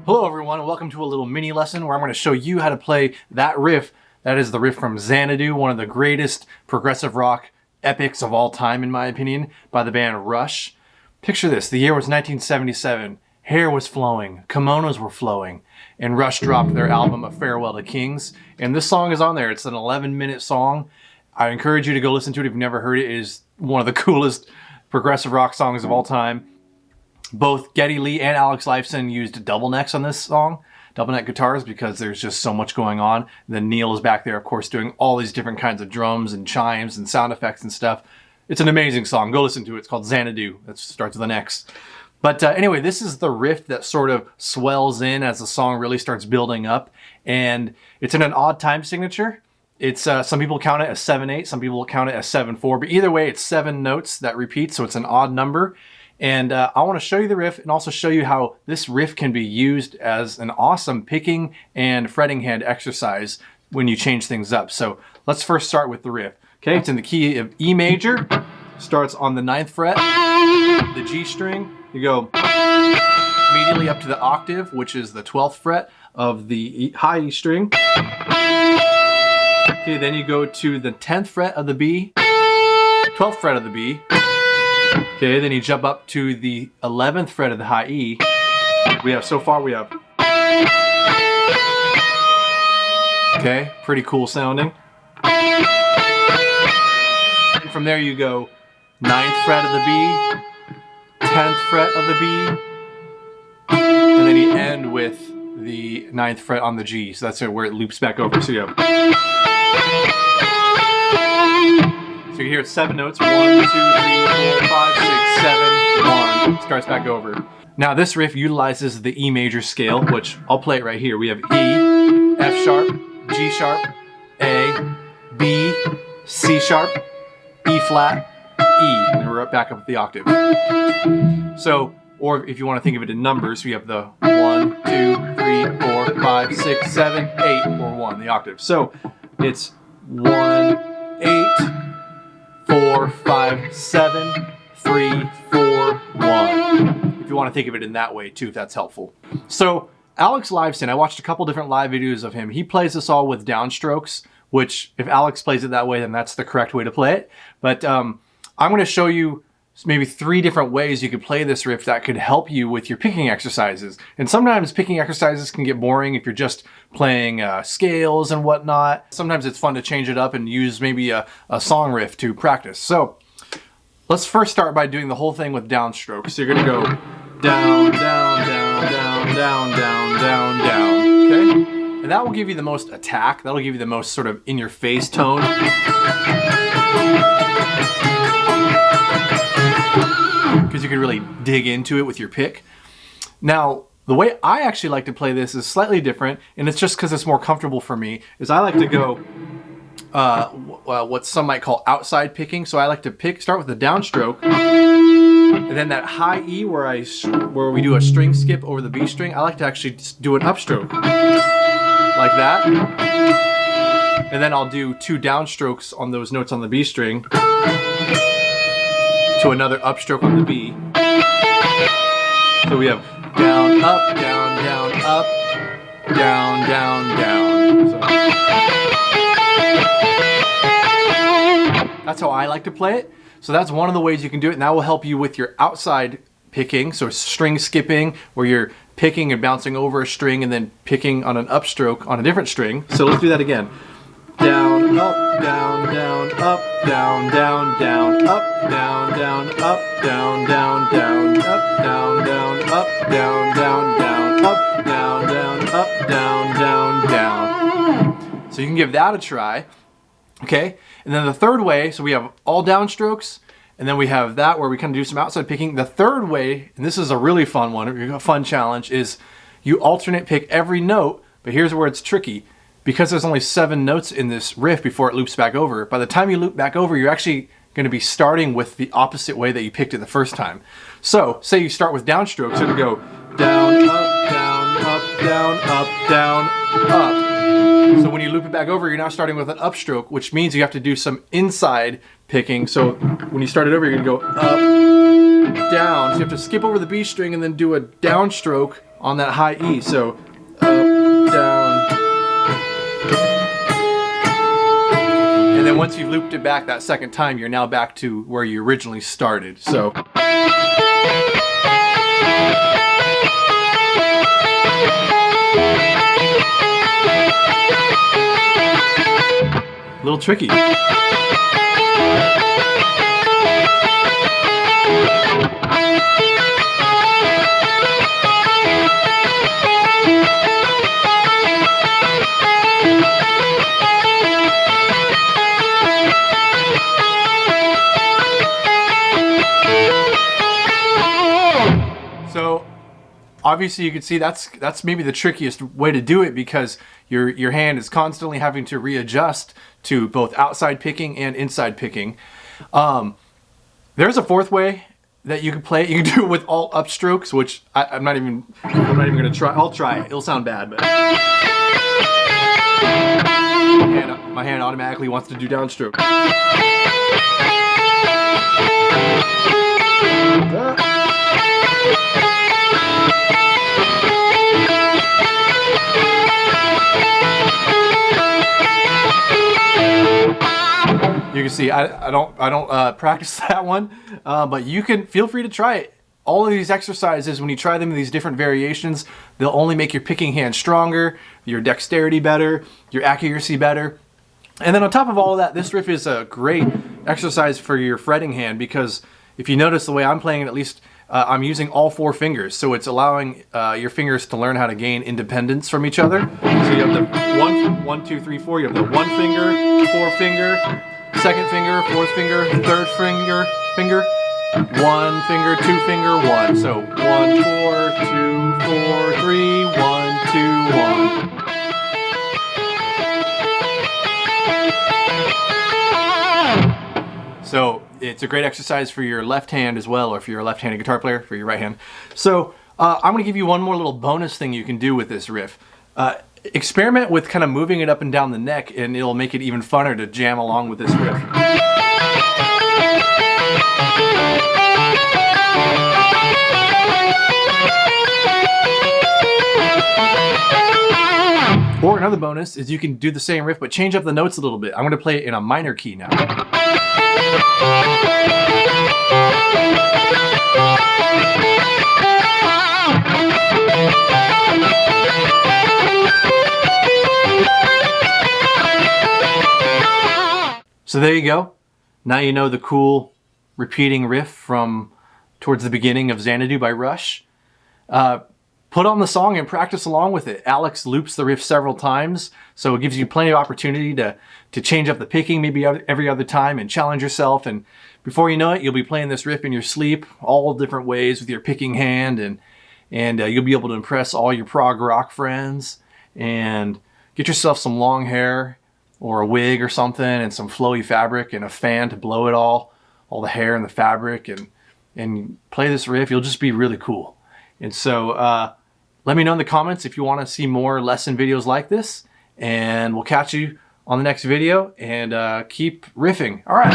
Hello everyone, and welcome to a little mini lesson where I'm going to show you how to play that riff. That is the riff from Xanadu, one of the greatest progressive rock epics of all time in my opinion, by the band Rush. Picture this, the year was 1977, hair was flowing, kimonos were flowing, and Rush dropped their album A Farewell to Kings, and this song is on there. It's an 11-minute song. I encourage you to go listen to it if you've never heard it. It is one of the coolest progressive rock songs of all time. Both Geddy Lee and Alex Lifeson used double necks on this song, double neck guitars, because there's just so much going on. And then Neil is back there, of course, doing all these different kinds of drums and chimes and sound effects and stuff. It's an amazing song. Go listen to it. It's called Xanadu. That starts with an X. But anyway, this is the riff that sort of swells in as the song really starts building up. And it's in an odd time signature. It's some people count it as 7/8, some people count it as 7/4, but either way, it's 7 notes that repeat, so it's an odd number. And I want to show you the riff and also show you how this riff can be used as an awesome picking and fretting hand exercise when you change things up. So let's first start with the riff. Okay, it's in the key of E major, starts on the 9th fret, the G string. You go immediately up to the octave, which is the 12th fret of the high E string. Okay, then you go to the 10th fret of the B, 12th fret of the B. Okay, then you jump up to the 11th fret of the high E. We have, so far we have. Okay, pretty cool sounding. And from there you go 9th fret of the B, 10th fret of the B, and then you end with the 9th fret on the G. So that's where it loops back over. So you have. So you hear it's 7 notes, 1, 2, 3, 4, 5, 6, 7, 1, starts back over. Now this riff utilizes the E major scale, which I'll play it right here. We have E, F sharp, G sharp, A, B, C sharp, E flat, E, and we're back up the octave. So, or if you want to think of it in numbers, we have the 1, 2, 3, 4, 5, 6, 7, 8, or 1, the octave. So it's 1, 8, 4, 5, 7, 3, 4, 1. If you want to think of it in that way too, if that's helpful. So Alex Lifeson, I watched a couple different live videos of him. He plays this all with downstrokes, which if Alex plays it that way, then that's the correct way to play it. But I'm going to show you maybe 3 different ways you could play this riff that could help you with your picking exercises. And sometimes picking exercises can get boring if you're just playing scales and whatnot. Sometimes it's fun to change it up and use maybe a song riff to practice. So let's first start by doing the whole thing with downstroke. So you're going to go down, down, down, down, down, down, down, down. Okay? And that will give you the most attack. That'll give you the most sort of in-your-face tone. Because you can really dig into it with your pick. Now, the way I actually like to play this is slightly different, and it's just because it's more comfortable for me, is I like to go what some might call outside picking. So I like to start with the downstroke, and then that high E where we do a string skip over the B string, I like to actually do an upstroke, like that. And then I'll do 2 downstrokes on those notes on the B string, to another upstroke on the B. So we have down, up, down, down, up, down, down, down. So that's how I like to play it. So that's one of the ways you can do it, and that will help you with your outside picking. So string skipping, where you're picking and bouncing over a string and then picking on an upstroke on a different string. So let's do that again. Down, up, down, down, up, down, down, down, up, down, down, up, down, down, down, up, down, down, up, down, down, down, up, down, down, up, down, down, down. So you can give that a try, okay? And then the third way, so we have all downstrokes, and then we have that where we kind of do some outside picking. The third way, and this is a really fun one, a fun challenge, is you alternate pick every note, but here's where it's tricky. Because there's only 7 notes in this riff before it loops back over, by the time you loop back over, you're actually going to be starting with the opposite way that you picked it the first time. So, say you start with downstrokes, so it'll go down, up, down, up, down, up, down, up. So when you loop it back over, you're now starting with an upstroke, which means you have to do some inside picking. So when you start it over, you're going to go up, down. So you have to skip over the B string and then do a downstroke on that high E. So up, down. And then once you've looped it back that second time, you're now back to where you originally started. So. A little tricky. So obviously you can see that's maybe the trickiest way to do it, because your hand is constantly having to readjust to both outside picking and inside picking. There's a fourth way that you can play it. You can do it with all upstrokes, which I'm not even gonna try. I'll try it. It'll sound bad, but my hand automatically wants to do downstroke. You can see I don't practice that one, but you can feel free to try it. All of these exercises, when you try them in these different variations, they'll only make your picking hand stronger, your dexterity better, your accuracy better. And then on top of all of that, this riff is a great exercise for your fretting hand, because if you notice the way I'm playing it, at least I'm using all 4 fingers, so it's allowing your fingers to learn how to gain independence from each other. So you have the 1, 2, 3, 4. You have the 1 finger, 4 finger, 2nd finger, 4th finger, 3rd finger, 1 finger, 2 finger, 1. So 1, 4, 2, 4, 3, 1, 2, 1. So it's a great exercise for your left hand as well, or if you're a left-handed guitar player, for your right hand. So I'm going to give you one more little bonus thing you can do with this riff. Experiment with kind of moving it up and down the neck, and it'll make it even funner to jam along with this riff. Or another bonus is you can do the same riff but change up the notes a little bit. I'm going to play it in a minor key now. So there you go. Now you know the cool repeating riff from towards the beginning of Xanadu by Rush. Put on the song and practice along with it. Alex loops the riff several times, so it gives you plenty of opportunity to change up the picking maybe every other time and challenge yourself. And before you know it, you'll be playing this riff in your sleep, all different ways with your picking hand, and you'll be able to impress all your prog rock friends. And get yourself some long hair or a wig or something, and some flowy fabric and a fan to blow it all the hair and the fabric, and play this riff. You'll just be really cool. And so let me know in the comments if you want to see more lesson videos like this, and we'll catch you on the next video, and keep riffing. All right.